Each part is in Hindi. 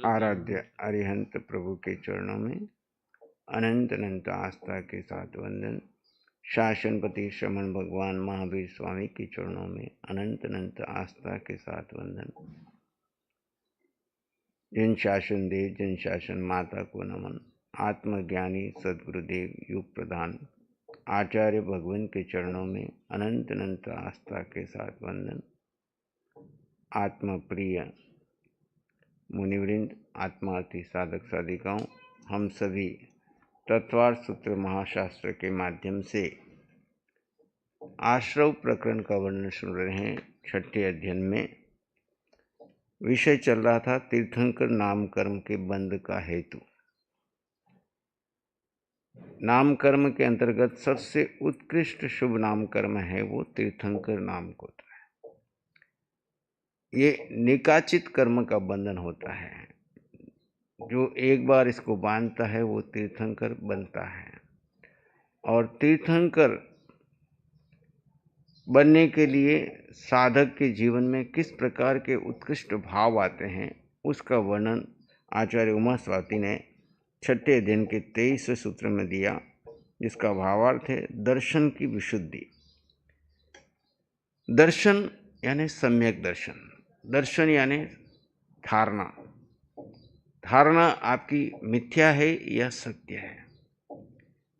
आराध्य अरिहंत प्रभु के चरणों में अनंत अनंत आस्था के साथ वंदन। शासनपति श्रमण भगवान महावीर स्वामी के चरणों में अनंत अनंत आस्था के साथ वंदन। जन शासन देव जन शासन माता को नमन। आत्मज्ञानी सद्गुरुदेव युग प्रधान आचार्य भगवान के चरणों में अनंत अनंत आस्था के साथ वंदन। आत्मा प्रिय मुनिवृंद, आत्मार्थी साधक साधिकाओं, हम सभी तत्वार्थ सूत्र महाशास्त्र के माध्यम से आश्रव प्रकरण का वर्णन सुन रहे हैं। छठे अध्ययन में विषय चल रहा था तीर्थंकर नाम कर्म के बंध का हेतु। नाम कर्म के अंतर्गत सबसे उत्कृष्ट शुभ नाम कर्म है वो तीर्थंकर नाम होता है। ये निकाचित कर्म का बंधन होता है। जो एक बार इसको बांधता है वो तीर्थंकर बनता है। और तीर्थंकर बनने के लिए साधक के जीवन में किस प्रकार के उत्कृष्ट भाव आते हैं उसका वर्णन आचार्य उमा स्वाति ने छठे अध्ययन के 23वें सूत्र में दिया, जिसका भावार्थ है दर्शन की विशुद्धि। दर्शन यानी सम्यक दर्शन, दर्शन यानी धारणा। धारणा आपकी मिथ्या है या सत्य है।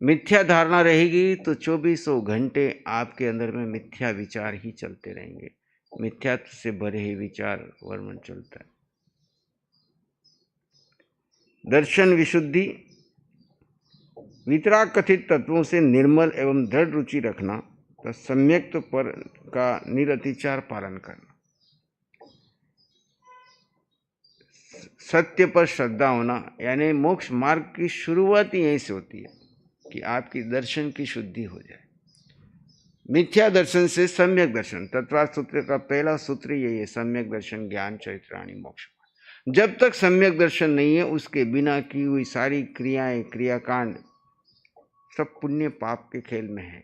मिथ्या धारणा रहेगी तो 2400 घंटे आपके अंदर में मिथ्या विचार ही चलते रहेंगे। मिथ्यात्व से भरे ही विचार वर्मन चलता है। दर्शन विशुद्धि, वितराग कथित तत्वों से निर्मल एवं दृढ़ रुचि रखना, तो सम्यक्त्व पर का निरतिचार पालन करना, सत्य पर श्रद्धा होना, यानी मोक्ष मार्ग की शुरुआत ही यहीं से होती है कि आपकी दर्शन की शुद्धि हो जाए। मिथ्या दर्शन से सम्यक दर्शन, तत्वार्थ सूत्र का पहला सूत्र यही है, सम्यक दर्शन ज्ञान चरित्राणि मोक्ष। जब तक सम्यक दर्शन नहीं है उसके बिना की हुई सारी क्रियाएं क्रियाकांड सब पुण्य पाप के खेल में है,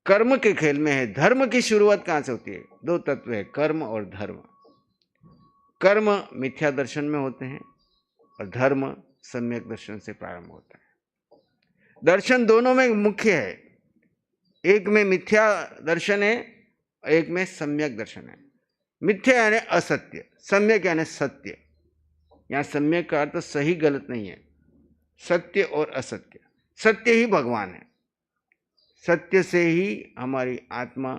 कर्म के खेल में है। धर्म की शुरुआत कहां से होती है? दो तत्व है, कर्म और धर्म। कर्म मिथ्या दर्शन में होते हैं और धर्म सम्यक दर्शन से प्रारंभ होता है। दर्शन दोनों में मुख्य है, एक में मिथ्या दर्शन है, एक में सम्यक दर्शन है। मिथ्या यानी असत्य, सम्यक यानी सत्य। यहां सम्यक का अर्थ सही गलत नहीं है, सत्य और असत्य। सत्य ही भगवान है, सत्य से ही हमारी आत्मा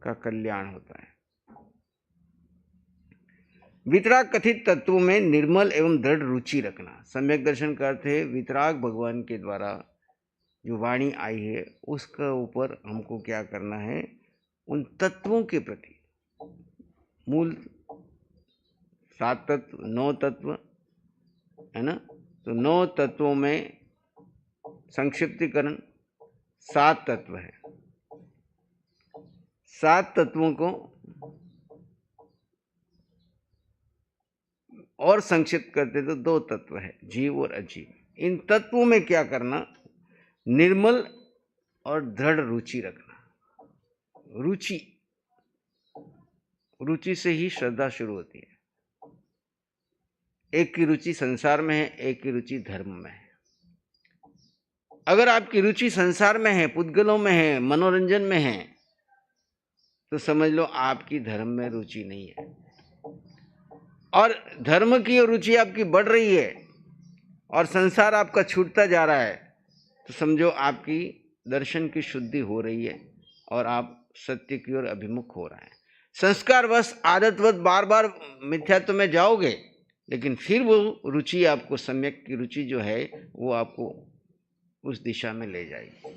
का कल्याण होता है। वितराग कथित तत्वों में निर्मल एवं दृढ़ रुचि रखना। सम्यक दर्शन का अर्थ है वितराग भगवान के द्वारा जो वाणी आई है उसका ऊपर हमको क्या करना है, उन तत्वों के प्रति, मूल 7 तत्व 9 तत्व है ना, तो 9 तत्वों में संक्षिप्तीकरण 7 तत्व है। 7 तत्वों को और संक्षिप्त करते तो 2 तत्व है, जीव और अजीव। इन तत्वों में क्या करना, निर्मल और दृढ़ रुचि रखना। रुचि, रुचि से ही श्रद्धा शुरू होती है। एक की रुचि संसार में है, एक की रुचि धर्म में है। अगर आपकी रुचि संसार में है, पुद्गलों में है, मनोरंजन में है, तो समझ लो आपकी धर्म में रुचि नहीं है। और धर्म की रुचि आपकी बढ़ रही है और संसार आपका छूटता जा रहा है, तो समझो आपकी दर्शन की शुद्धि हो रही है और आप सत्य की ओर अभिमुख हो रहे हैं। संस्कारवश आदतवश बार बार मिथ्यात्व में जाओगे, लेकिन फिर वो रुचि आपको, सम्यक की रुचि जो है वो आपको उस दिशा में ले जाएगी।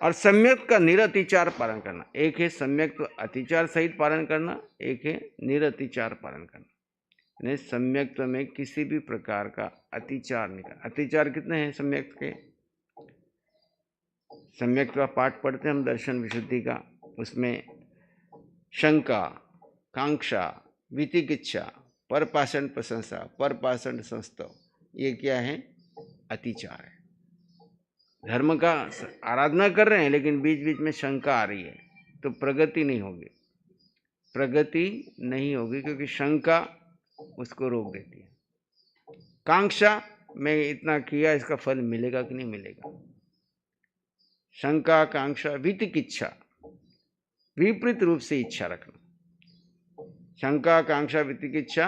और सम्यक का निरतिचार पालन करना, एक है सम्यक तो अतिचार सहित पालन करना, एक है निरतिचार पालन करना। यानी सम्यक में किसी भी प्रकार का अतिचार नहीं करना। अतिचार कितने हैं सम्यक के? सम्यक का पाठ पढ़ते हैं हम दर्शन विशुद्धि का, उसमें शंका, कांक्षा, वितिकिच्छा, परपाषण प्रशंसा, परपाषण संस्तव, ये क्या है? अतिचार है। धर्म का आराधना कर रहे हैं लेकिन बीच बीच में शंका आ रही है, तो प्रगति नहीं होगी। प्रगति नहीं होगी क्योंकि शंका उसको रोक देती है। कांक्षा, मैं इतना किया, इसका फल मिलेगा कि नहीं मिलेगा। शंका, कांक्षा, वितिकिच्छा, विपरीत रूप से इच्छा रखना। शंका, कांक्षा, वितिकिच्छा,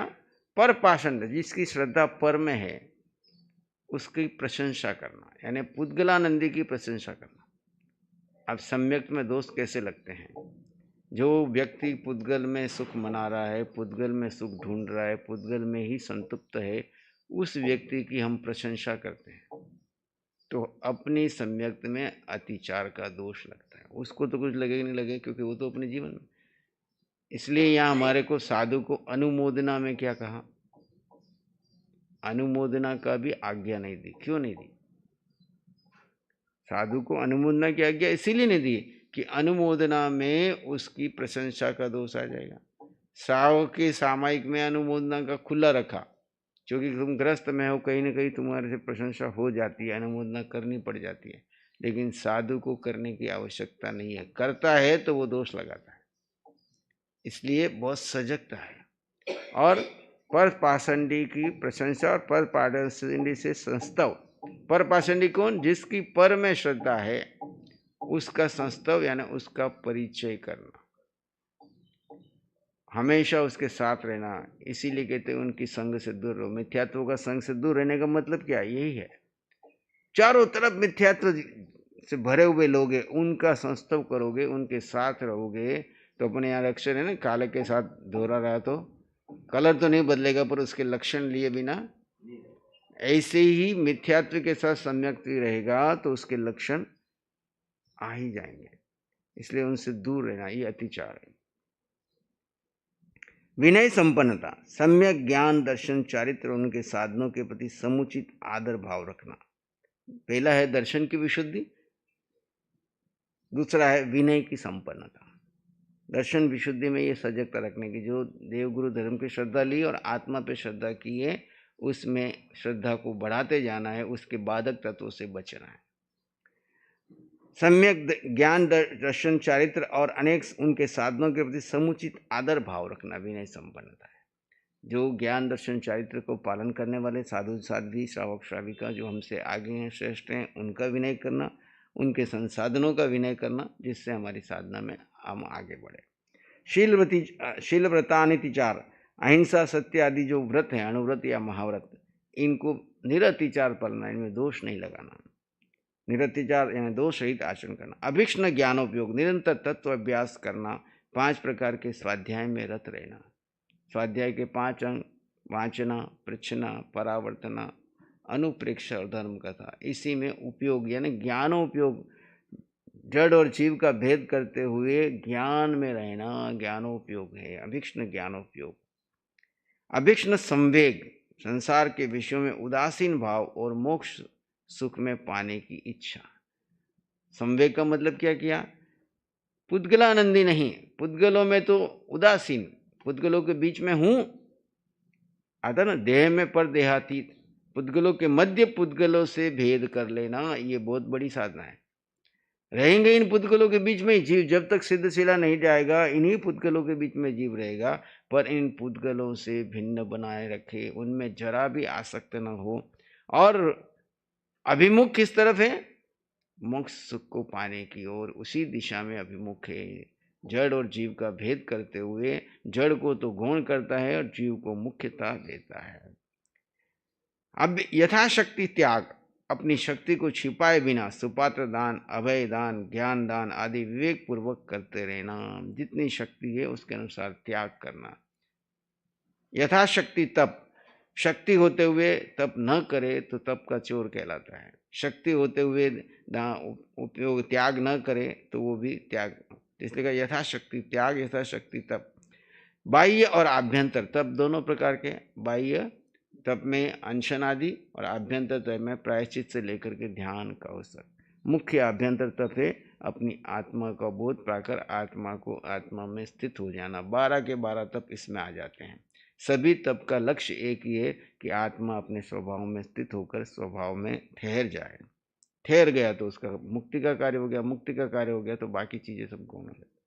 पर पाषंड, जिसकी श्रद्धा पर में है उसकी प्रशंसा करना, यानी पुद्गलानंदी की प्रशंसा करना। अब सम्यक में दोष कैसे लगते हैं? जो व्यक्ति पुद्गल में सुख मना रहा है, पुद्गल में सुख ढूंढ रहा है, पुद्गल में ही संतुप्त है, उस व्यक्ति की हम प्रशंसा करते हैं तो अपनी सम्यक में अतिचार का दोष लगता है। उसको तो कुछ लगेगा नहीं लगेगा, क्योंकि वो तो अपने जीवन में। इसलिए यहाँ हमारे को साधु को अनुमोदना में क्या कहा? अनुमोदना का भी आज्ञा नहीं दी। क्यों नहीं दी? साधु को अनुमोदना की आज्ञा इसीलिए नहीं दी कि अनुमोदना में उसकी प्रशंसा का दोष आ जाएगा। साव के सामायिक में अनुमोदना का खुला रखा, क्योंकि तुम ग्रस्त में हो, कहीं ना कहीं तुम्हारे से प्रशंसा हो जाती है, अनुमोदना करनी पड़ जाती है। लेकिन साधु को करने की आवश्यकता नहीं है, करता है तो वो दोष लगाता है। इसलिए बहुत सजगता है। और पर पाषंडी की प्रशंसा और पर पाषंडी से संस्तव। पर पाषंडी कौन? जिसकी पर में श्रद्धा है, उसका संस्तव यानी उसका परिचय करना, हमेशा उसके साथ रहना। इसीलिए कहते हैं उनकी संग से दूर रहो। मिथ्यात्व का संग से दूर रहने का मतलब क्या? यही है, चारों तरफ मिथ्यात्व से भरे हुए लोग हैं, उनका संस्तव करोगे, उनके साथ रहोगे तो अपने यहाँ अक्षर है ना, काले के साथ दोहरा रहा तो कलर तो नहीं बदलेगा, पर उसके लक्षण लिए बिना, ऐसे ही मिथ्यात्व के साथ सम्यक रहेगा तो उसके लक्षण आ ही जाएंगे। इसलिए उनसे दूर रहना, ये अतिचार है। विनय संपन्नता, सम्यक ज्ञान, दर्शन, चारित्र, उनके साधनों के प्रति समुचित आदर भाव रखना। पहला है दर्शन की विशुद्धि, दूसरा है विनय की संपन्नता। दर्शन विशुद्धि में ये सजगता रखने की, जो देवगुरु धर्म की श्रद्धा ली और आत्मा पे श्रद्धा की है, उसमें श्रद्धा को बढ़ाते जाना है, उसके बाधक तत्वों से बचना है। सम्यक ज्ञान, दर्शन, चारित्र और अनेक उनके साधनों के प्रति समुचित आदर भाव रखना विनय संपन्नता है। जो ज्ञान, दर्शन, चारित्र को पालन करने वाले साधु साध्वी, श्रावक श्राविका जो हमसे आगे हैं, श्रेष्ठ हैं, उनका विनय करना, उनके संसाधनों का विनय करना, जिससे हमारी साधना में हम आगे बढ़े। शील व्रतानिति चार, अहिंसा, सत्य आदि जो व्रत है, अनुव्रत या महाव्रत, इनको निरतिचार पालना, इनमें दोष नहीं लगाना। निरतिचार यानी दोष रहित आचरण करना। अभीक्ष्ण ज्ञानोपयोग, निरंतर तत्व अभ्यास करना। 5 प्रकार के स्वाध्याय में रत रहना। स्वाध्याय के 5 अंग: वाचना, पृच्छना, परावर्तना, अनुप्रेक्ष और धर्म कथा। इसी में उपयोग यानी ज्ञानोपयोग, जड़ और जीव का भेद करते हुए ज्ञान में रहना ज्ञानोपयोग है, अभीक्ष्ण ज्ञानोपयोग। अभीक्ष्ण संवेग, संसार के विषयों में उदासीन भाव और मोक्ष सुख में पाने की इच्छा। संवेग का मतलब क्या किया? पुद्गलानंदी नहीं, पुद्गलों में तो उदासीन, पुद्गलों के बीच में हूं, आता ना, देह में पर देहातीत, पुद्गलों के मध्य पुद्गलों से भेद कर लेना, ये बहुत बड़ी साधना है। रहेंगे इन पुद्गलों के बीच में ही जीव, जब तक सिद्धशिला नहीं जाएगा इन्हीं पुद्गलों के बीच में जीव रहेगा, पर इन पुद्गलों से भिन्न बनाए रखे, उनमें जरा भी आसक्त न हो, और अभिमुख किस तरफ है? मोक्ष सुख को पाने की ओर, उसी दिशा में अभिमुख है। जड़ और जीव का भेद करते हुए जड़ को तो गौण करता है और जीव को मुख्यता देता है। अब यथाशक्ति त्याग, अपनी शक्ति को छिपाए बिना सुपात्र दान, अभय दान, ज्ञान दान आदि विवेक पूर्वक करते रहना। जितनी शक्ति है उसके अनुसार त्याग करना। यथाशक्ति तप, शक्ति होते हुए तप न करे तो तप का चोर कहलाता है। शक्ति होते हुए उपयोग त्याग न करे तो वो भी त्याग, इसलिए कहा यथाशक्ति त्याग, यथाशक्ति तप। बाह्य और आभ्यंतर तप दोनों प्रकार के, बाह्य तप में अनशन आदि और आभ्यंतर तप में प्रायश्चित से लेकर के ध्यान का अवसर। मुख्य आभ्यंतर तप है अपनी आत्मा का बोध पाकर आत्मा को आत्मा में स्थित हो जाना। 12 के 12 तप इसमें आ जाते हैं। सभी तप का लक्ष्य एक ही है कि आत्मा अपने स्वभाव में स्थित होकर स्वभाव में ठहर जाए। ठहर गया तो उसका मुक्ति का कार्य हो गया, मुक्ति का कार्य हो गया तो बाकी चीजें सब गौण हो जाती।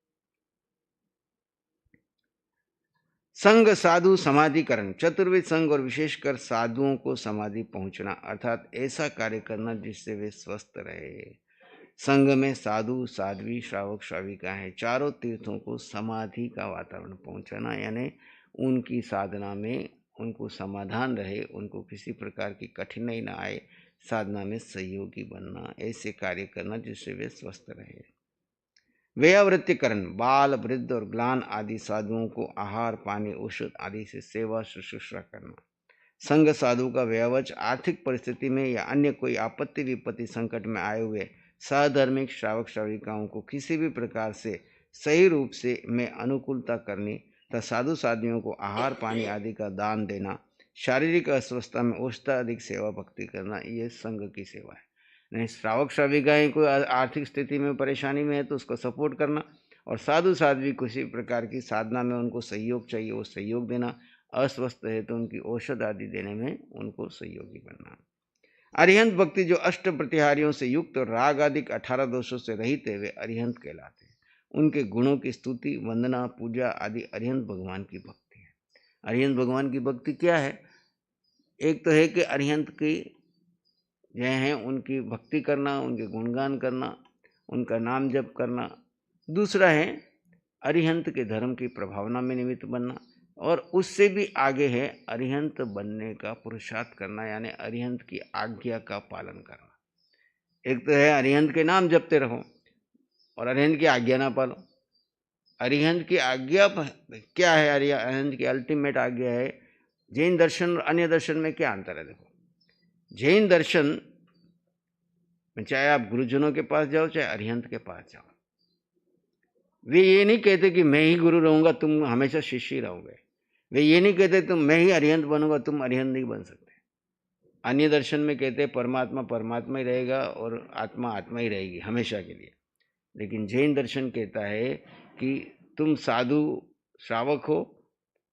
संग साधु समाधिकरण, चतुर्विध संग और विशेषकर साधुओं को समाधि पहुंचना, अर्थात ऐसा कार्य करना जिससे वे स्वस्थ रहे। संग में साधु साध्वी श्रावक श्राविका है, चारों तीर्थों को समाधि का वातावरण पहुंचाना, यानी उनकी साधना में उनको समाधान रहे, उनको किसी प्रकार की कठिनाई ना आए, साधना में सहयोगी बनना, ऐसे कार्य करना जिससे वे स्वस्थ रहे। व्यवृत्तिकरण, बाल वृद्ध और ग्लान आदि साधुओं को आहार पानी औषध आदि से सेवा शुश्रूषा करना। संघ साधु का व्यवच आर्थिक परिस्थिति में या अन्य कोई आपत्ति विपत्ति संकट में आए हुए साधर्मिक श्रावक श्राविकाओं को किसी भी प्रकार से सही रूप से में अनुकूलता करनी तथा साधु साधियों को आहार पानी आदि का दान देना, शारीरिक अस्वस्थता में औषध अधिक सेवा भक्ति करना, ये संघ की सेवा है। नहीं, श्रावक श्राविकाएं कोई आर्थिक स्थिति में परेशानी में है तो उसको सपोर्ट करना, और साधु साध्वी किसी प्रकार की साधना में उनको सहयोग चाहिए वो सहयोग देना, अस्वस्थ है तो उनकी औषध आदि देने में उनको सहयोगी बनना। अरिहंत भक्ति जो अष्ट प्रतिहारियों से युक्त और राग आदि 18 दोषों से रहित है वे अरिहंत कहलाते हैं। उनके गुणों की स्तुति वंदना पूजा आदि अरिहंत भगवान की भक्ति है। अरिहंत भगवान की भक्ति क्या है? एक तो है कि अरिहंत की जो हैं उनकी भक्ति करना, उनके गुणगान करना, उनका नाम जप करना। दूसरा है अरिहंत के धर्म की प्रभावना में निमित्त बनना, और उससे भी आगे है अरिहंत बनने का पुरुषार्थ करना, यानी अरिहंत की आज्ञा का पालन करना। एक तो है अरिहंत के नाम जपते रहो और अरिहंत की आज्ञा ना पालो। अरिहंत की आज्ञा क्या है? अरिहंत की अल्टीमेट आज्ञा है। जैन दर्शन और अन्य दर्शन में क्या अंतर है? देखो, जैन दर्शन में चाहे आप गुरुजनों के पास जाओ चाहे अरिहंत के पास जाओ, वे ये नहीं कहते कि मैं ही गुरु रहूंगा तुम हमेशा शिष्य रहोगे। वे ये नहीं कहते तुम मैं ही अरिहंत बनूंगा तुम अरिहंत नहीं बन सकते। अन्य दर्शन में कहते परमात्मा परमात्मा ही रहेगा और आत्मा आत्मा ही रहेगी हमेशा के लिए। लेकिन जैन दर्शन कहता है कि तुम साधु श्रावक हो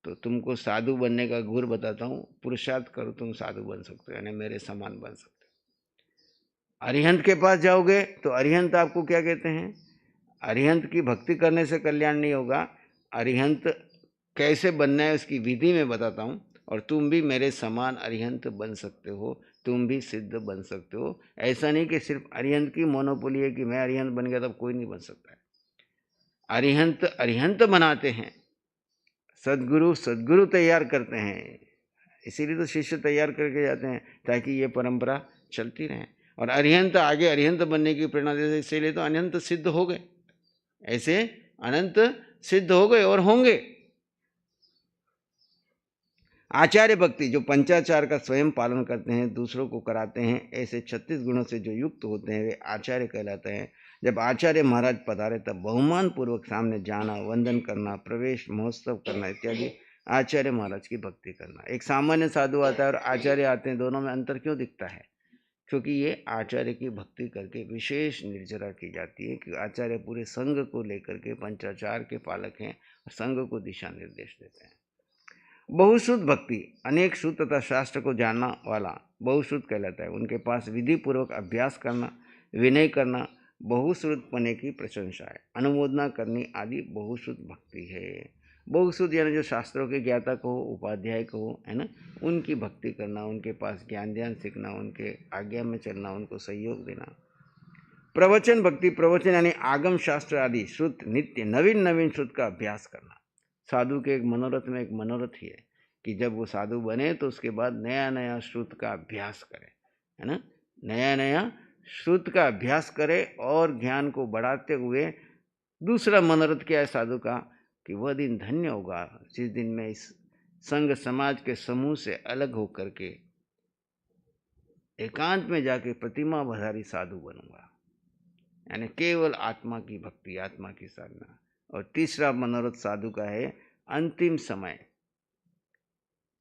तो तुमको साधु बनने का गुर बताता हूँ, पुरुषार्थ करो तुम साधु बन सकते हो, यानी मेरे समान बन सकते हो। अरिहंत के पास जाओगे तो अरिहंत आपको क्या कहते हैं? अरिहंत की भक्ति करने से कल्याण नहीं होगा, अरिहंत कैसे बनना है उसकी विधि में बताता हूँ, और तुम भी मेरे समान अरिहंत बन सकते हो, तुम भी सिद्ध बन सकते हो। ऐसा नहीं कि सिर्फ अरिहंत की मोनोपोली है कि मैं अरिहंत बन गया तब कोई नहीं बन सकता है। अरिहंत अरिहंत बनाते हैं, सद्गुरु सद्गुरु तैयार करते हैं, इसीलिए तो शिष्य तैयार करके जाते हैं ताकि ये परंपरा चलती रहे। और अरिहंत आगे अरिहंत बनने की प्रेरणा देते, इसीलिए तो अनंत सिद्ध हो गए, ऐसे अनंत सिद्ध हो गए और होंगे। आचार्य भक्ति जो पंचाचार का स्वयं पालन करते हैं, दूसरों को कराते हैं, ऐसे 36 गुणों से जो युक्त होते हैं वे आचार्य कहलाते हैं। जब आचार्य महाराज पधारे तब बहुमान पूर्वक सामने जाना, वंदन करना, प्रवेश महोत्सव करना इत्यादि आचार्य महाराज की भक्ति करना। एक सामान्य साधु आता है और आचार्य आते हैं, दोनों में अंतर क्यों दिखता है? क्योंकि ये आचार्य की भक्ति करके विशेष निर्जरा की जाती है कि आचार्य पूरे संघ को लेकर के पंचाचार के पालक हैं और संघ को दिशा निर्देश देते हैं। बहुश्रुत भक्ति अनेक श्रुत तथा शास्त्र को जानना वाला बहुश्रुत कहलाता है। उनके पास विधि पूर्वक अभ्यास करना, विनय करना बहुश्रुत पने की प्रशंसा है। अनुमोदना करनी आदि बहुश्रुत भक्ति है। बहुश्रुत यानी जो शास्त्रों के ज्ञाता को हो, उपाध्याय को हो, है ना, उनकी भक्ति करना, उनके पास ज्ञान ध्यान सीखना, उनके आज्ञा में चलना, उनको सहयोग देना। प्रवचन भक्ति, प्रवचन यानी आगम शास्त्र आदि श्रुत नित्य नवीन नवीन श्रुत का अभ्यास करना। साधु के एक मनोरथ में एक मनोरथ ही है कि जब वो साधु बने तो उसके बाद नया नया श्रुत का अभ्यास करे, है ना, नया नया श्रुत का अभ्यास करे और ज्ञान को बढ़ाते हुए। दूसरा मनोरथ क्या है साधु का? कि वह दिन धन्य होगा जिस दिन मैं इस संघ समाज के समूह से अलग होकर के एकांत में जाके प्रतिमा बधारी साधु बनूंगा, यानी केवल आत्मा की भक्ति, आत्मा की साधना। और तीसरा मनोरथ साधु का है अंतिम समय,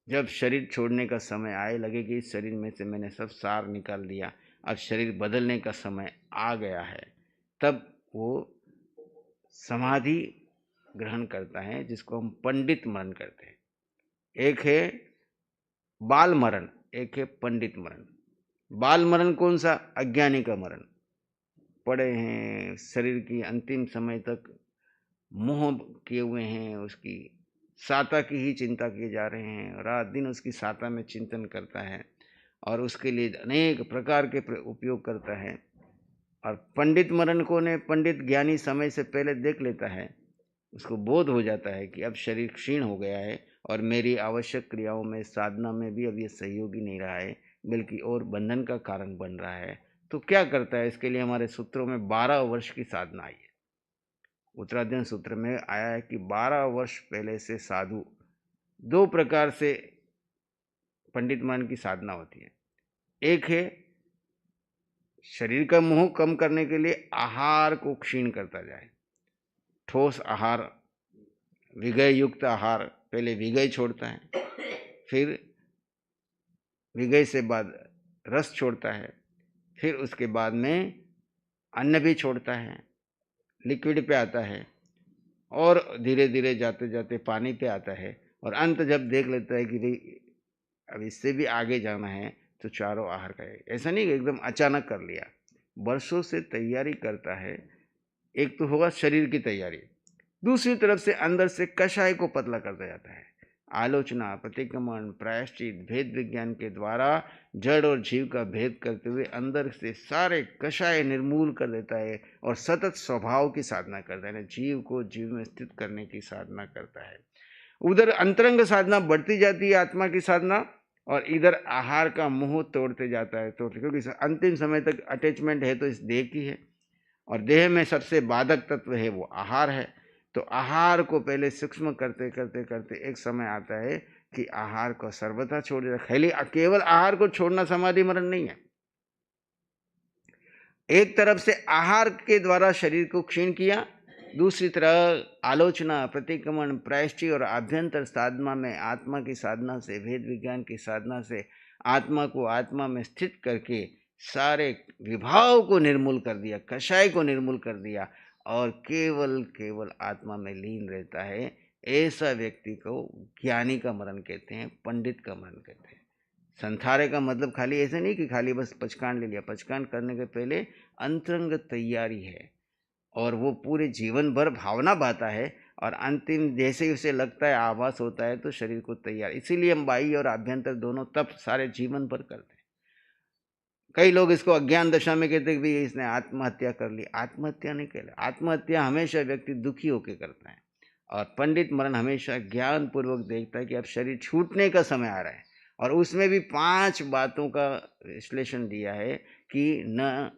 जब शरीर छोड़ने का समय आए, लगे कि इस शरीर में से मैंने सब सार निकाल दिया, अब शरीर बदलने का समय आ गया है, तब वो समाधि ग्रहण करता है जिसको हम पंडित मरण कहते हैं। एक है बाल मरण, एक है पंडित मरण। बाल मरण कौन सा? अज्ञानी का मरण। पड़े हैं शरीर की अंतिम समय तक मोह किए हुए हैं, उसकी साता की ही चिंता किए जा रहे हैं, रात दिन उसकी साता में चिंतन करता है और उसके लिए अनेक प्रकार के उपयोग करता है। और पंडित मरण को ने पंडित ज्ञानी समय से पहले देख लेता है, उसको बोध हो जाता है कि अब शरीर क्षीण हो गया है और मेरी आवश्यक क्रियाओं में साधना में भी अब ये सहयोगी नहीं रहा है, बल्कि और बंधन का कारण बन रहा है। तो क्या करता है, इसके लिए हमारे सूत्रों में 12 वर्ष की साधना आई है। उत्तराध्ययन सूत्र में आया है कि 12 वर्ष पहले से साधु 2 प्रकार से पंडित मन की साधना होती है। एक है शरीर का मोह कम करने के लिए आहार को क्षीण करता जाए, ठोस आहार, विगय युक्त आहार, पहले विगय छोड़ता है, फिर विगय से बाद रस छोड़ता है, फिर उसके बाद में अन्न भी छोड़ता है, लिक्विड पे आता है और धीरे धीरे जाते जाते पानी पे आता है और अंत जब देख लेता है कि भाई अब इससे भी आगे जाना है तो चारों आहार खाएगा। ऐसा नहीं कि एकदम अचानक कर लिया, वर्षों से तैयारी करता है। एक तो होगा शरीर की तैयारी, दूसरी तरफ से अंदर से कषाय को पतला करता जाता है। आलोचना, प्रतिक्रमण, प्रायश्चित, भेद विज्ञान के द्वारा जड़ और जीव का भेद करते हुए अंदर से सारे कषाय निर्मूल कर देता है और सतत स्वभाव की साधना करता है, जीव को जीव में स्थित करने की साधना करता है। उधर अंतरंग साधना बढ़ती जाती है, आत्मा की साधना, और इधर आहार का मोह तोड़ते जाता है, क्योंकि अंतिम समय तक अटैचमेंट है तो इस देह की है और देह में सबसे बाधक तत्व है वो आहार है। तो आहार को पहले सूक्ष्म करते करते करते एक समय आता है कि आहार को सर्वथा छोड़ देता। खाली केवल आहार को छोड़ना समाधि मरण नहीं है। एक तरफ से आहार के द्वारा शरीर को क्षीण किया, दूसरी तरफ आलोचना, प्रतिक्रमण, प्रायश्चित और आभ्यंतर साधना में आत्मा की साधना से, भेद विज्ञान की साधना से आत्मा को आत्मा में स्थित करके सारे विभाव को निर्मूल कर दिया, कषाय को निर्मूल कर दिया और केवल केवल आत्मा में लीन रहता है। ऐसा व्यक्ति को ज्ञानी का मरण कहते हैं, पंडित का मरण कहते हैं। संथारे का मतलब खाली ऐसे नहीं कि खाली बस पचकान ले लिया, पचकान करने के पहले अंतरंग तैयारी है और वो पूरे जीवन भर भावना बाता है और अंतिम जैसे ही उसे लगता है, आभास होता है, तो शरीर को तैयार। इसीलिए हम बाह्य और आभ्यंतर दोनों तप सारे जीवन भर करते हैं। कई लोग इसको अज्ञान दशा में कहते हैं कि इसने आत्महत्या कर ली। आत्महत्या नहीं कहते, आत्महत्या हमेशा व्यक्ति दुखी होकर करता है और पंडित मरण हमेशा ज्ञान पूर्वक देखता है कि अब शरीर छूटने का समय आ रहा है। और उसमें भी 5 बातों का विश्लेषण दिया है कि न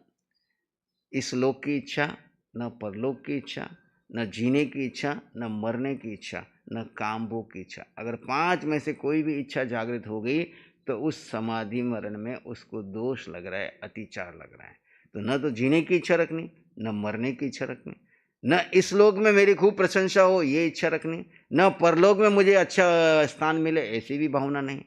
इस लोक की इच्छा, न परलोक की इच्छा, न जीने की इच्छा, न मरने की इच्छा, न काम भोग की इच्छा। अगर 5 में से कोई भी इच्छा जागृत हो गई तो उस समाधि मरण में उसको दोष लग रहा है, अतिचार लग रहा है। तो न तो जीने की इच्छा रखनी, न मरने की इच्छा रखनी, न इस लोक में मेरी खूब प्रशंसा हो ये इच्छा रखनी, न परलोक में मुझे अच्छा स्थान मिले ऐसी भी भावना नहीं,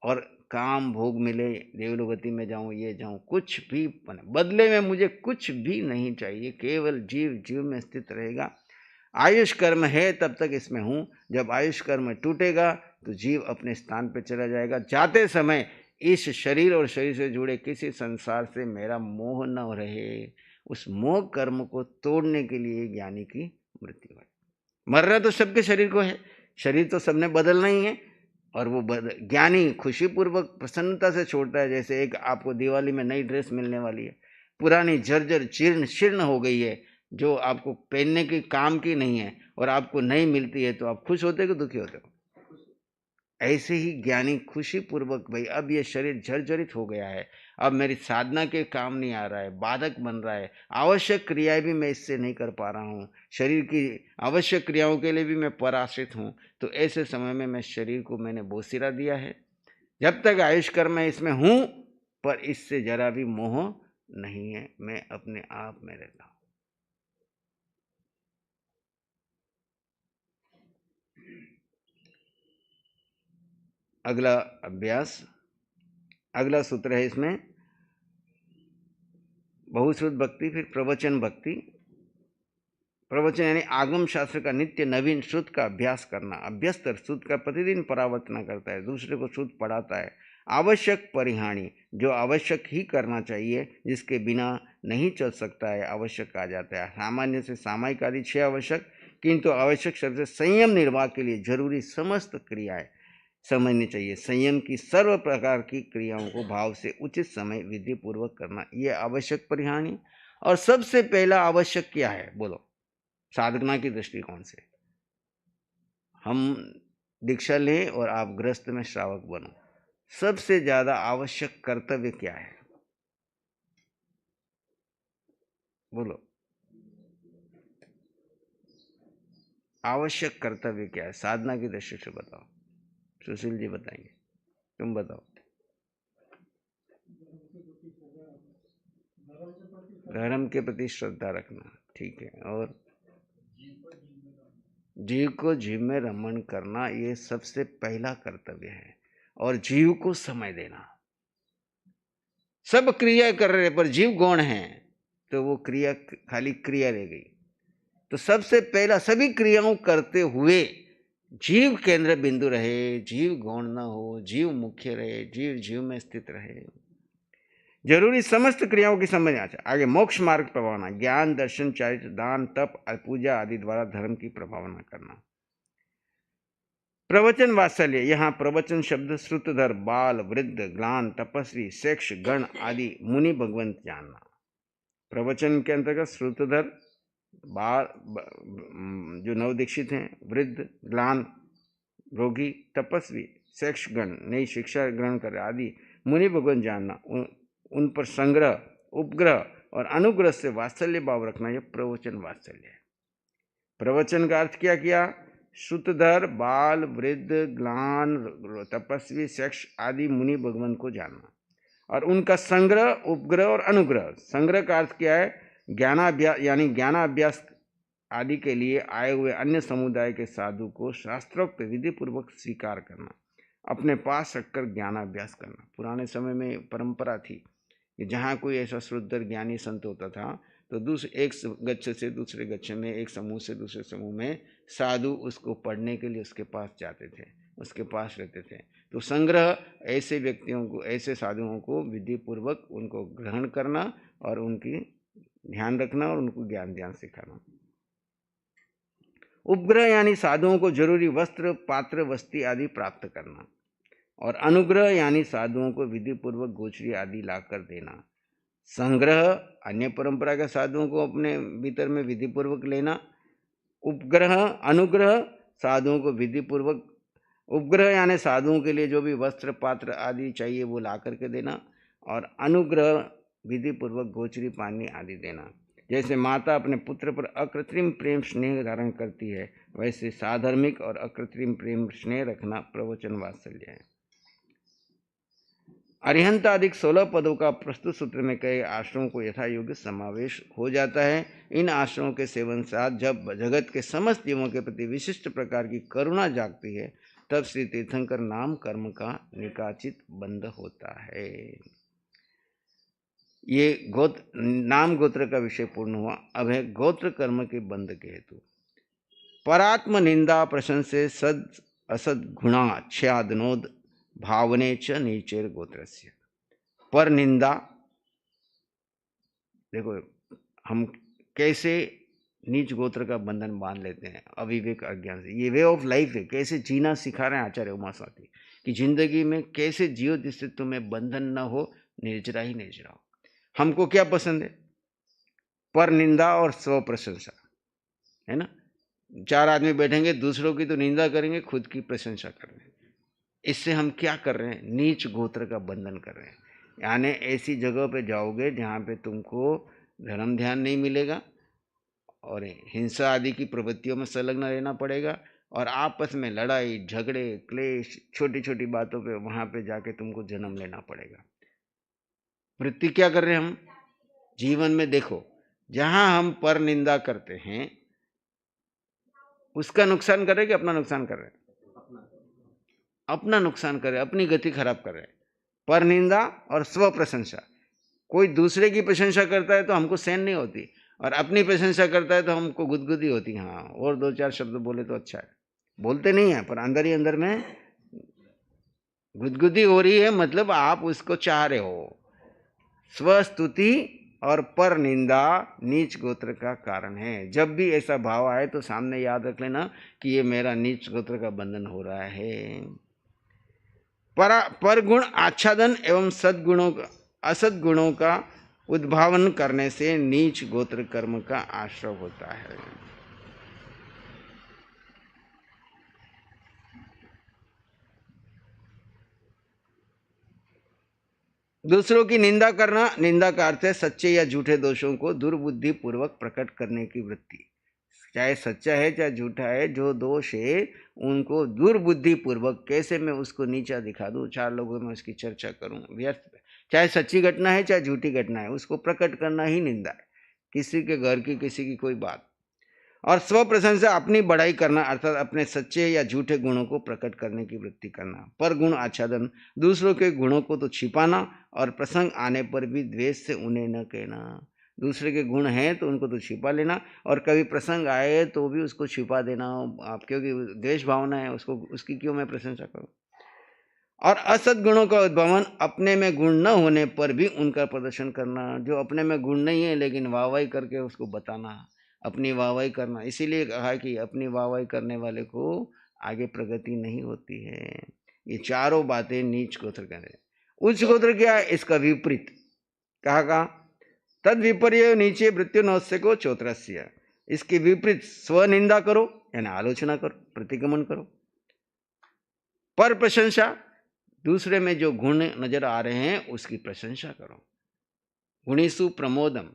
और काम भोग मिले, देवलोगति में जाऊं, ये जाऊं, कुछ भी बदले में मुझे कुछ भी नहीं चाहिए, केवल जीव जीव में स्थित रहेगा। आयुष कर्म है तब तक इसमें हूं, जब आयुष कर्म टूटेगा तो जीव अपने स्थान पर चला जाएगा। जाते समय इस शरीर और शरीर से जुड़े किसी संसार से मेरा मोह न रहे। उस मोह कर्म को तोड़ने के लिए ज्ञानी की मृत्यु है। मरना तो सबके शरीर को है, शरीर तो सबने बदलना ही है और वो ज्ञानी खुशीपूर्वक प्रसन्नता से छोड़ता है। जैसे एक आपको दिवाली में नई ड्रेस मिलने वाली है, पुरानी जर्जर जीर्ण शीर्ण हो गई है, जो आपको पहनने के काम की नहीं है और आपको नहीं मिलती है, तो आप खुश होते हो कि दुखी होते हो? ऐसे ही ज्ञानी खुशीपूर्वक, भाई अब ये शरीर जर्जरित हो गया है, अब मेरी साधना के काम नहीं आ रहा है, बाधक बन रहा है, आवश्यक क्रियाएं भी मैं इससे नहीं कर पा रहा हूँ, शरीर की आवश्यक क्रियाओं के लिए भी मैं पराश्रित हूँ, तो ऐसे समय में मैं शरीर को मैंने बोसिरा दिया है। जब तक आयुष कर्म मैं इसमें हूँ, पर इससे जरा भी मोह नहीं है, मैं अपने आप में रहता हूँ। अगला अभ्यास, अगला सूत्र है इसमें बहुश्रुत भक्ति, फिर प्रवचन भक्ति। प्रवचन यानी आगम शास्त्र का नित्य नवीन श्रुत का अभ्यास करना। अभ्यस्त श्रुत का प्रतिदिन परावर्तन करता है, दूसरे को श्रुत पढ़ाता है। आवश्यक परिहानी, जो आवश्यक ही करना चाहिए, जिसके बिना नहीं चल सकता है, आवश्यक आ जाता है। सामान्य से सामायिक आदि 6 आवश्यक, किंतु आवश्यक शब्द से संयम निर्वाह के लिए जरूरी समस्त क्रियाएं समझनी चाहिए। संयम की सर्व प्रकार की क्रियाओं को भाव से उचित समय विधि पूर्वक करना, यह आवश्यक परिहानी। और सबसे पहला आवश्यक क्या है बोलो, साधना की दृष्टिकोण से? हम दीक्षा लें और आप गृहस्थ में श्रावक बनो, सबसे ज्यादा आवश्यक कर्तव्य क्या है बोलो? आवश्यक कर्तव्य क्या है साधना की दृष्टि से? बताओ। सुशील जी बताएंगे, तुम बताओ। धर्म के प्रति श्रद्धा रखना, ठीक है। और जीव को जीव में रमण करना, ये सबसे पहला कर्तव्य है। और जीव को समय देना। सब क्रिया कर रहे पर जीव गौण है तो वो क्रिया खाली क्रिया रह गई। तो सबसे पहला सभी क्रियाओं करते हुए जीव केंद्र बिंदु रहे, जीव गौण न हो, जीव मुख्य रहे, जीव जीव में स्थित रहे। जरूरी समस्त क्रियाओं की समझ आगे मोक्ष मार्ग प्रभावना, ज्ञान दर्शन चारित्र दान तप और पूजा आदि द्वारा धर्म की प्रभावना करना। प्रवचन वात्सल्य, यहाँ प्रवचन शब्द श्रुतधर बाल वृद्ध ग्लान तपस्वी शेष गण आदि मुनि भगवंत जानना। प्रवचन के अंतर्गत श्रुतधर बाल जो नवदीक्षित हैं, वृद्ध ग्लान रोगी तपस्वी शेष गण नई शिक्षा ग्रहण कर आदि मुनि भगवंत जानना, उन पर संग्रह उपग्रह और अनुग्रह से वात्सल्य भाव रखना, यह प्रवचन वात्सल्य है। प्रवचन का अर्थ क्या किया? श्रुतधर बाल वृद्ध ग्लान तपस्वी शेष आदि मुनि भगवान को जानना और उनका संग्रह उपग्रह और अनुग्रह। संग्रह का अर्थ क्या है? ज्ञानाभ्यास, यानी ज्ञानाभ्यास आदि के लिए आए हुए अन्य समुदाय के साधु को शास्त्रोक्त विधि पूर्वक स्वीकार करना, अपने पास रखकर ज्ञानाभ्यास करना। पुराने समय में परंपरा थी कि जहाँ कोई ऐसा शुद्धर ज्ञानी संत होता था तो एक गच्छ से दूसरे गच्छ में, एक समूह से दूसरे समूह में साधु उसको पढ़ने के लिए उसके पास जाते थे, उसके पास रहते थे। तो संग्रह ऐसे व्यक्तियों को, ऐसे साधुओं को विधि पूर्वक उनको ग्रहण करना और उनकी ध्यान रखना और उनको ज्ञान सिखाना। उपग्रह यानी साधुओं को जरूरी वस्त्र पात्र वस्ती आदि प्राप्त करना और अनुग्रह यानी साधुओं को विधि पूर्वक गोचरी आदि लाकर देना। संग्रह अन्य परंपरा के साधुओं को अपने भीतर में विधि पूर्वक लेना। उपग्रह अनुग्रह साधुओं को विधि पूर्वक, उपग्रह यानी साधुओं के लिए जो भी वस्त्र पात्र आदि चाहिए वो ला करके देना और अनुग्रह विधि पूर्वक गोचरी पानी आदि देना। जैसे माता अपने पुत्र पर अकृत्रिम प्रेम स्नेह धारण करती है, वैसे साधर्मिक और अकृत्रिम प्रेम स्नेह रखना प्रवचन वात्सल्य है। अरिहंत आदि 16 पदों का प्रस्तुत सूत्र में कई आश्रमों को यथा योग्य समावेश हो जाता है। इन आश्रमों के सेवन साथ जब जगत के समस्त जीवों के प्रति विशिष्ट प्रकार की करुणा जागती है, तब श्री तीर्थंकर नाम कर्म का निकाचित बंध होता है। ये नाम गोत्र का विषय पूर्ण हुआ। अब है गोत्र कर्म के बंध के हेतु। परात्म निंदा प्रशंसे सद असद गुणा छ्यादनोद भावने च नीचेर गोत्रस्य। पर निंदा, देखो हम कैसे नीच गोत्र का बंधन बांध लेते हैं अविवेक अज्ञान से। ये वे ऑफ लाइफ है, कैसे जीना सिखा रहे हैं आचार्य उमा साथी कि जिंदगी में कैसे जियो जिससे तुम्हें बंधन न हो, निर्जरा ही निर्जरा हो। हमको क्या पसंद है? पर निंदा और स्व प्रशंसा, है ना। 4 आदमी बैठेंगे, दूसरों की तो निंदा करेंगे, खुद की प्रशंसा कर रहे हैं। इससे हम क्या कर रहे हैं? नीच गोत्र का बंधन कर रहे हैं। यानी ऐसी जगह पे जाओगे जहाँ पे तुमको धर्म ध्यान नहीं मिलेगा और हिंसा आदि की प्रवृत्तियों में संलग्न रहना पड़ेगा और आपस में लड़ाई झगड़े क्लेश छोटी छोटी बातों पे वहाँ पे जाके तुमको जन्म लेना पड़ेगा। वृत्ति क्या कर रहे हैं हम जीवन में? देखो, जहाँ हम पर निंदा करते हैं उसका नुकसान कर रहे हैं कि अपना नुकसान कर रहे हैं? अपना नुकसान कर रहे हैं, अपनी गति खराब कर रहे हैं। पर निंदा और स्व प्रशंसा, कोई दूसरे की प्रशंसा करता है तो हमको सहन नहीं होती और अपनी प्रशंसा करता है तो हमको गुदगुदी होती। हाँ, और 2-4 शब्द बोले तो अच्छा है। बोलते नहीं है पर अंदर ही अंदर में गुदगुदी हो रही है, मतलब आप उसको चाह रहे हो। स्वस्तुति और पर निंदा नीच गोत्र का कारण है। जब भी ऐसा भाव आए तो सामने याद रख लेना कि ये मेरा नीच गोत्र का बंधन हो रहा है। पर गुण आच्छादन एवं सद्गुणों का असद गुणों का उद्भावन करने से नीच गोत्र कर्म का आश्रय होता है। दूसरों की निंदा करना, निंदा का अर्थ है सच्चे या झूठे दोषों को दुर्बुद्धि पूर्वक प्रकट करने की वृत्ति। चाहे सच्चा है चाहे झूठा है, जो दोष है उनको दुर्बुद्धि पूर्वक कैसे मैं उसको नीचा दिखा दूं, चार लोगों में उसकी चर्चा करूं, व्यर्थ। चाहे सच्ची घटना है चाहे झूठी घटना है, उसको प्रकट करना ही निंदा है। किसी के घर की किसी की कोई बात। और स्व प्रशंसा अपनी बढ़ाई करना, अर्थात अपने सच्चे या झूठे गुणों को प्रकट करने की वृत्ति करना। पर गुण आच्छादन, दूसरों के गुणों को तो छिपाना और प्रसंग आने पर भी द्वेष से उन्हें न कहना। दूसरे के गुण हैं तो उनको तो छिपा लेना, और कभी प्रसंग आए तो भी उसको छिपा देना। आप क्योंकि द्वेष भावना है उसको, उसकी क्यों मैं प्रशंसा करूं। और असद गुणों का उद्भावन, अपने में गुण न होने पर भी उनका प्रदर्शन करना। जो अपने में गुण नहीं है लेकिन वाहवाही करके उसको बताना, अपनी वाहवाही करना। इसीलिए कहा कि अपनी वाहवाही करने वाले को आगे प्रगति नहीं होती है। ये चारों बातें नीच गोत्र कहते हैं। उच्च गोत्र क्या है? इसका विपरीत कहा तद विपर्य नीचे मृत्यु नौस्य को चौत्रस्य। इसके विपरीत स्वनिंदा करो, यानी आलोचना करो, प्रतिगमन करो। पर प्रशंसा, दूसरे में जो गुण नजर आ रहे हैं उसकी प्रशंसा करो। गुणीसु प्रमोदम,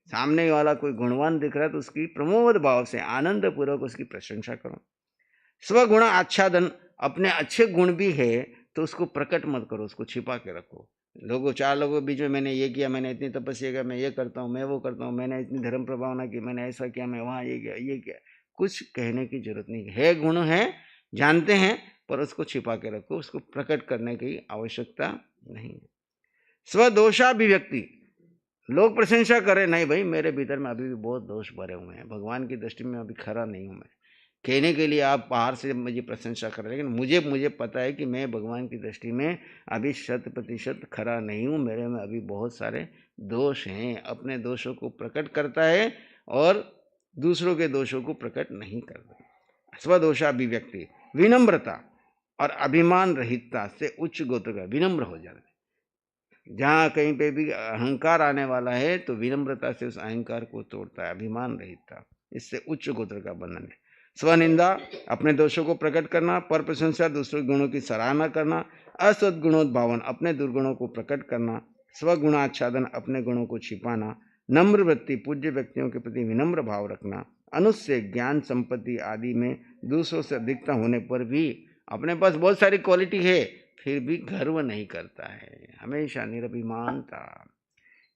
सामने वाला कोई गुणवान दिख रहा है तो उसकी प्रमोद भाव से आनंद पूर्वक उसकी प्रशंसा करो। स्वगुण आच्छादन, अपने अच्छे गुण भी है तो उसको प्रकट मत करो, उसको छिपा के रखो। लोगों, चार लोगों के बीच में मैंने ये किया, मैंने इतनी तपस्या किया, मैं ये करता हूँ, मैं वो करता हूँ, मैंने इतनी धर्म प्रभावना की, मैंने ऐसा किया, मैं वहाँ ये किया, कुछ कहने की जरूरत नहीं है। गुण है, जानते हैं, पर उसको छिपा के रखो, उसको प्रकट करने की आवश्यकता नहीं है। स्वदोषाभिव्यक्ति, लोग प्रशंसा करें, नहीं भाई मेरे भीतर में अभी भी बहुत दोष भरे हुए हैं, भगवान की दृष्टि में अभी खरा नहीं हूँ मैं। कहने के लिए आप बाहर से मुझे प्रशंसा कर रहे हैं, लेकिन मुझे पता है कि मैं भगवान की दृष्टि में अभी 100% खरा नहीं हूँ, मेरे में अभी बहुत सारे दोष हैं। अपने दोषों को प्रकट करता है और दूसरों के दोषों को प्रकट नहीं करता। स्वदोषाभिव्यक्ति, विनम्रता और अभिमान रहितता से उच्च गोत्र का विनम्र हो जाता है। जहाँ कहीं पे भी अहंकार आने वाला है तो विनम्रता से उस अहंकार को तोड़ता है। अभिमान रहितता, इससे उच्च गोत्र का बंधन है। स्वनिंदा, अपने दोषों को प्रकट करना। पर प्रशंसा, दूसरे गुणों की सराहना करना। असद्गुणोद्भावन, अपने दुर्गुणों को प्रकट करना। स्वगुणाच्छादन, अपने गुणों को छिपाना। नम्र वृत्ति, पूज्य व्यक्तियों के प्रति विनम्र भाव रखना। अनुस्य, ज्ञान संपत्ति आदि में दूसरों से अधिकता होने पर भी अपने पास बहुत सारी क्वालिटी है फिर भी गर्व नहीं करता है, हमेशा निरभिमानता।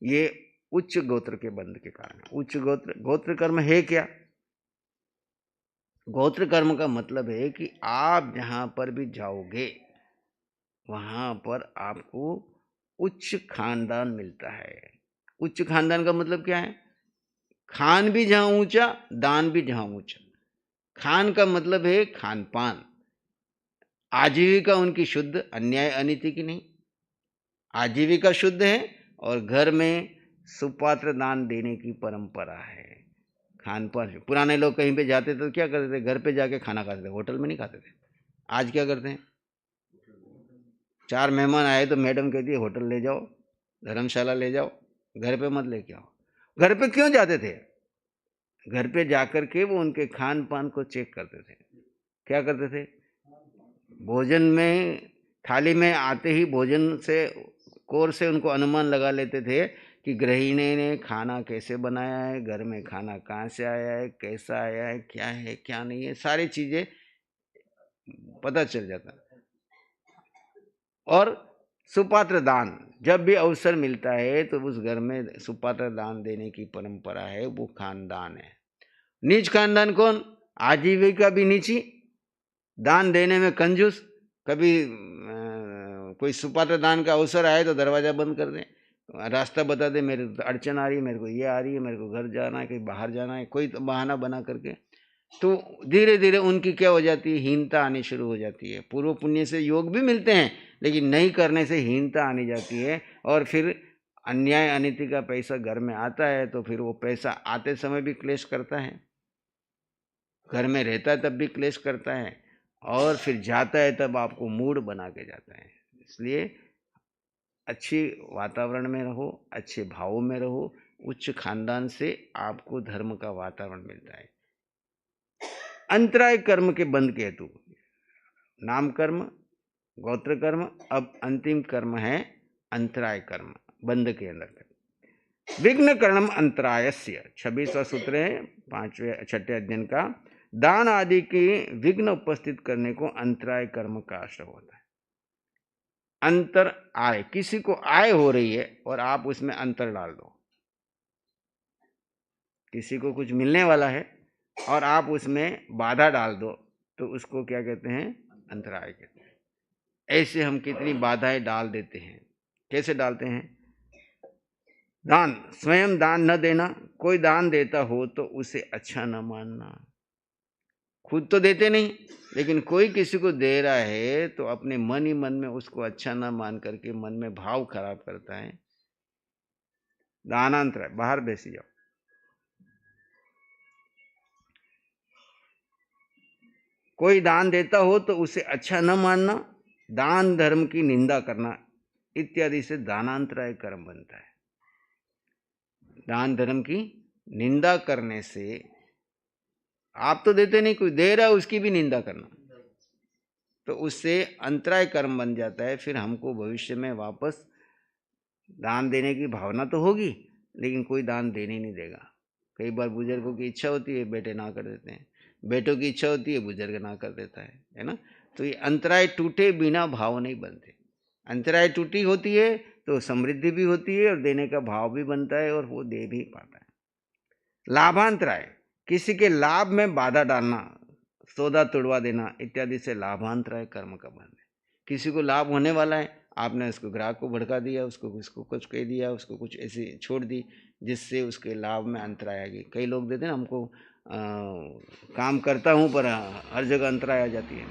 ये उच्च गोत्र के बंध के कारण। उच्च गोत्र कर्म है क्या? गोत्र कर्म का मतलब है कि आप जहां पर भी जाओगे वहां पर आपको उच्च खानदान मिलता है। उच्च खानदान का मतलब क्या है? खान भी जहां ऊंचा, दान भी जहां ऊंचा। खान का मतलब है खान पान, आजीविका उनकी शुद्ध, अन्याय अनीति की नहीं। आजीविका शुद्ध है और घर में सुपात्र दान देने की परंपरा है। खान पान, पुराने लोग कहीं पे जाते थे तो क्या करते थे? घर पे जाके खाना खाते थे, होटल में नहीं खाते थे। आज क्या करते हैं? 4 मेहमान आए तो मैडम कहती है होटल ले जाओ, धर्मशाला ले जाओ, घर पे मत लेके आओ। घर पे क्यों जाते थे? घर पे जाकर के वो उनके खान पान को चेक करते थे। क्या करते थे? भोजन में, थाली में आते ही भोजन से कोर से उनको अनुमान लगा लेते थे कि गृहिणी ने खाना कैसे बनाया है, घर में खाना कहाँ से आया है, कैसा आया है, क्या नहीं है, सारी चीजें पता चल जाता। और सुपात्र दान, जब भी अवसर मिलता है तो उस घर में सुपात्र दान देने की परंपरा है, वो खानदान है। नीच खानदान कौन? आजीविका भी नीची, दान देने में कंजूस। कभी कोई सुपात्र दान का अवसर आए तो दरवाजा बंद कर दे, रास्ता बता दे, मेरे अड़चन आ रही है, मेरे को ये आ रही है, मेरे को घर जाना है, कहीं बाहर जाना है, कोई तो बहाना बना करके। तो धीरे धीरे उनकी क्या हो जाती है? हीनता आनी शुरू हो जाती है। पूर्व पुण्य से योग भी मिलते हैं लेकिन नहीं करने से हीनता आनी जाती है और फिर अन्याय अनिति का पैसा घर में आता है तो फिर वो पैसा आते समय भी क्लेश करता है, घर में रहता है तब भी क्लेश करता है, और फिर जाता है तब आपको मूड बना के जाता है। इसलिए अच्छी वातावरण में रहो, अच्छे भावों में रहो, उच्च खानदान से आपको धर्म का वातावरण मिलता है। अंतराय कर्म के बंध के हेतु नाम कर्म, गोत्र कर्म, अब अंतिम कर्म है अंतराय कर्म, बंध के अंदर। विघ्न कर्णम अंतरायस्य 26वां सूत्र है 6ठे अध्ययन का। दान आदि के विघ्न उपस्थित करने को अंतराय कर्म का आश्रय होता है। अंतर आय, किसी को आय हो रही है और आप उसमें अंतर डाल दो, किसी को कुछ मिलने वाला है और आप उसमें बाधा डाल दो, तो उसको क्या कहते हैं? अंतराय कहते हैं। ऐसे हम कितनी बाधाएं डाल देते हैं। कैसे डालते हैं? दान, स्वयं दान न देना, कोई दान देता हो तो उसे अच्छा न मानना। खुद तो देते नहीं, लेकिन कोई किसी को दे रहा है तो अपने मन ही मन में उसको अच्छा न मान करके मन में भाव खराब करता है। दानांतराय, बाहर बैसी जाओ। कोई दान देता हो तो उसे अच्छा न मानना, दान धर्म की निंदा करना इत्यादि से दानांतराय कर्म बनता है। दान धर्म की निंदा करने से, आप तो देते नहीं, कोई दे रहा है उसकी भी निंदा करना, तो उससे अंतराय कर्म बन जाता है। फिर हमको भविष्य में वापस दान देने की भावना तो होगी, लेकिन कोई दान देने नहीं देगा। कई बार बुजुर्गों की इच्छा होती है, बेटे ना कर देते हैं, बेटों की इच्छा होती है, बुजुर्ग ना कर देता है ना। तो ये अंतराय टूटे बिना भाव नहीं बनते। अंतराय टूटी होती है तो समृद्धि भी होती है और देने का भाव भी बनता है और वो दे भी पाता है। लाभांतराय, किसी के लाभ में बाधा डालना, सौदा तोड़वा देना इत्यादि से लाभांतराय कर्म का बंध है। किसी को लाभ होने वाला है, आपने उसको ग्राहक को भड़का दिया, उसको कुछ कह दिया, उसको कुछ ऐसे छोड़ दी जिससे उसके लाभ में अंतराय आ गई। कई लोग देते हैं हमको काम करता हूँ पर हर जगह अंतराय आ जाती है।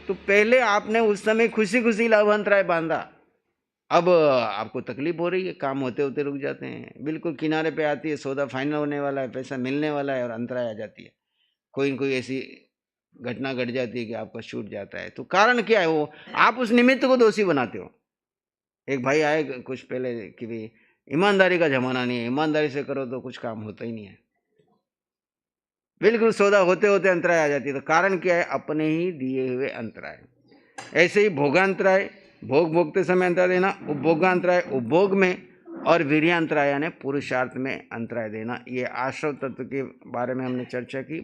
तो पहले आपने उस समय खुशी खुशी लाभांतराय बांधा, अब आपको तकलीफ हो रही है, काम होते होते रुक जाते हैं, बिल्कुल किनारे पे आती है, सौदा फाइनल होने वाला है, पैसा मिलने वाला है और अंतराय आ जाती है। कोई न कोई ऐसी घटना घट जाती है कि आपका छूट जाता है। तो कारण क्या है? वो आप उस निमित्त को दोषी बनाते हो। एक भाई आए कुछ पहले कि भाई ईमानदारी का जमाना नहीं है, ईमानदारी से करो तो कुछ काम होता ही नहीं है, बिल्कुल सौदा होते होते अंतराय आ जाती है। तो कारण क्या है? अपने ही दिए हुए अंतराय। ऐसे ही भोगांतराय, भोग भोगते समय अंतराय देना, उपभोगांतराय उपभोग में, और वीर्यांतराय यानी पुरुषार्थ में अंतराय देना। ये आश्रव तत्व के बारे में हमने चर्चा की।